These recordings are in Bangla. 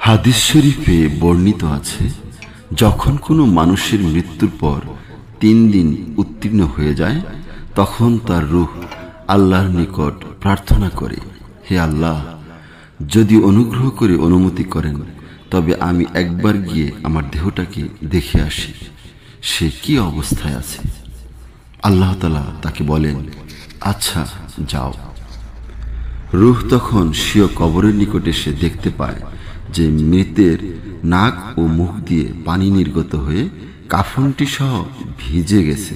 হাদিস শরীফে বর্ণিত আছে, যখন কোনো মানুষের মৃত্যুর পর 3 দিন উত্তীর্ণ হয়ে যায়, তখন তার রূহ আল্লাহর নিকট প্রার্থনা করে, হে আল্লাহ, যদি অনুগ্রহ করে অনুমতি করেন তবে আমি একবার গিয়ে আমার দেহটাকে দেখে আসি, সে কি অবস্থায় আছে। আল্লাহ তাআলা তাকে বলেন, আচ্ছা যাও। রূহ তখন স্বীয় কবরের নিকটে এসে দেখতে পায় যে মৃতের নাক ও মুখ দিয়ে পানি নির্গত হয়ে কাফনটি সহ ভিজে গেছে।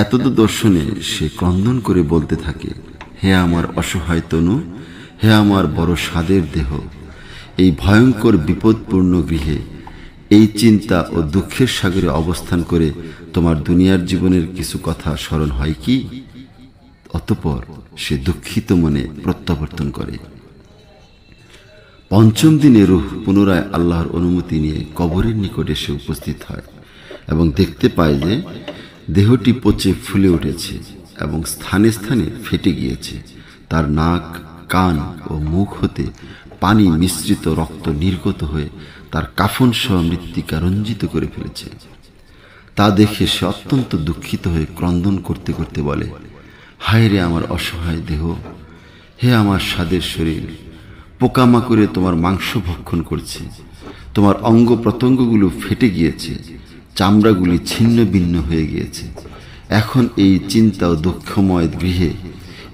এতদ দর্শনে সে ক্রন্দন করে বলতে থাকে, হে আমার অসহায় তনু, হে আমার বড় স্বাদের দেহ, এই ভয়ঙ্কর বিপদপূর্ণ গৃহে এই চিন্তা ও দুঃখের সাগরে অবস্থান করে তোমার দুনিয়ার জীবনের কিছু কথা স্মরণ হয় কি? অতঃপর সে দুঃখিত মনে প্রত্যাবর্তন করে। 5ম দিনে রূহ পুনরায় আল্লাহর অনুমতি নিয়ে কবরের নিকট এসে উপস্থিত হয় এবং দেখতে পায় যে দেহটি পচে ফুলে উঠেছে এবং স্থানে স্থানে ফেটে গিয়েছে। তার নাক, কান ও মুখ হতে পানি মিশ্রিত রক্ত নির্গত হয়ে তার কাফন সহ মৃত্তিকা রঞ্জিত করে ফেলেছে। তা দেখে সে অত্যন্ত দুঃখিত হয়ে ক্রন্দন করতে করতে বলে, হায় রে আমার অসহায় দেহ, হে আমার স্বাদের শরীর, পোকামাকড়ে তোমার মাংস ভক্ষণ করছে, তোমার অঙ্গ প্রত্যঙ্গগুলো ফেটে গিয়েছে, চামড়াগুলি ছিন্ন ভিন্ন হয়ে গিয়েছে। এখন এই চিন্তা ও দুঃখময় গৃহে,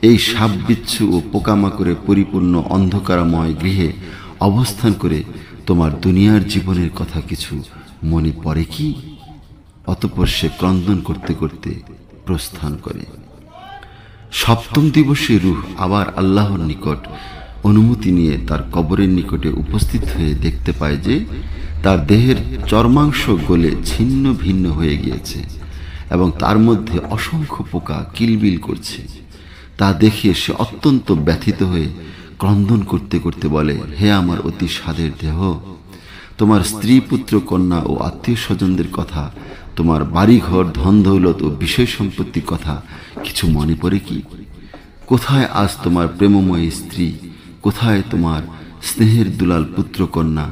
এই সাপ বিচ্ছু ও পোকামাকড়ে পরিপূর্ণ অন্ধকারময় গৃহে অবস্থান করে তোমার দুনিয়ার জীবনের কথা কিছু মনে পড়ে কি? অতঃপর সে ক্রন্দন করতে করতে প্রস্থান করে। 7ম দিবসে রূহ আবার আল্লাহর নিকট অনুমতি নিয়ে তার কবরের নিকটে উপস্থিত হয়ে দেখতে পায় যে তার দেহের চর্মাংশ গলে ছিন্ন ভিন্ন হয়ে গিয়েছে এবং তার মধ্যে অসংখ্য পোকা কিলবিল করছে। তা দেখে সে অত্যন্ত ব্যথিত হয়ে ক্রন্দন করতে করতে বলে, হে আমার অতি স্বাদের দেহ, তোমার স্ত্রী, পুত্র, কন্যা ও আত্মীয় স্বজনদের কথা, তোমার বাড়িঘর, ধন দৌলত ও বিষয় সম্পত্তির কথা কিছু মনে পড়ে কি? কোথায় আজ তোমার প্রেমময়ী স্ত্রী? কোথায় তোমার স্নেহের দুলাল পুত্র কন্যা?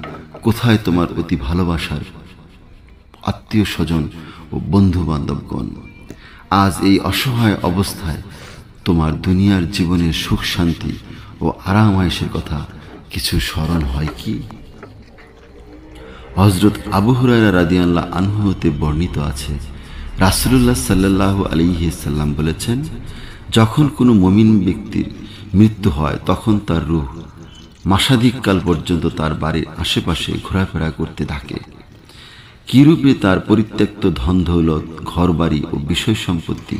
কোথায় তোমার অতি ভালোবাসার আত্মীয় স্বজন ও বন্ধু বান্ধবগণ? আজ এই অসহায় অবস্থায় তোমার দুনিয়ার জীবনের সুখ শান্তি ও আরাম আয়েশের কথা কিছু স্মরণ হয় কি? হযরত আবু হুরায়রা রাদিয়াল্লাহু আনহু হতে বর্ণিত আছে, রাসূলুল্লাহ সাল্লাল্লাহু আলাইহি সাল্লাম বলেছেন, যখন কোনো মুমিন ব্যক্তির মৃত্যু হয় তখন তার রূহ মাসাধিককাল পর্যন্ত তার বাড়ির আশেপাশে ঘোরাফেরা করতে থাকে। কিরূপে তার পরিত্যক্ত ধন দৌলত, ঘর বাড়ি ও বিষয় সম্পত্তি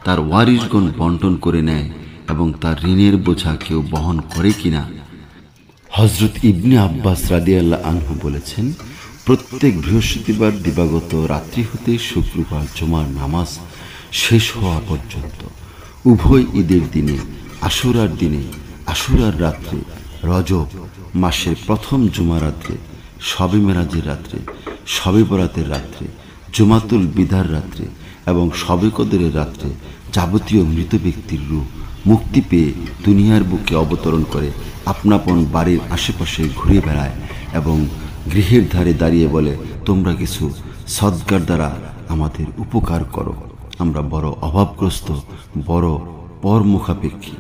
তার ওয়ারিসগণ বন্টন করে নেয় এবং তার ঋণের বোঝা কেউ বহন করে কিনা। হযরত ইবনে আব্বাস রাদিয়াল্লাহু আনহু বলেছেন, প্রত্যেক বৃহস্পতিবার দিবাগত রাত্রি হতে শুক্রবার জুমার নামাজ শেষ হওয়া পর্যন্ত, উভয় ঈদের দিনে, আশুরার দিনে, আশুরার রাত্রে, রজব মাসের প্রথম জুমা রাত্রে, শবে মেরাজের রাত্রে, শবে বরাতের রাত্রে, জুমাতুল বিদার রাত্রে এবং শবে কদরের রাত্রে যাবতীয় মৃত ব্যক্তির রূহ মুক্তি পেয়ে দুনিয়ার বুকে অবতরণ করে আপনাপন বাড়ির আশেপাশে ঘুরে বেড়ায় এবং গৃহের ধারে দাঁড়িয়ে বলে, তোমরা কিছু সদকার দ্বারা আমাদের উপকার করো, আমরা বড় অভাবগ্রস্ত, বড় পরমুখাপেক্ষী।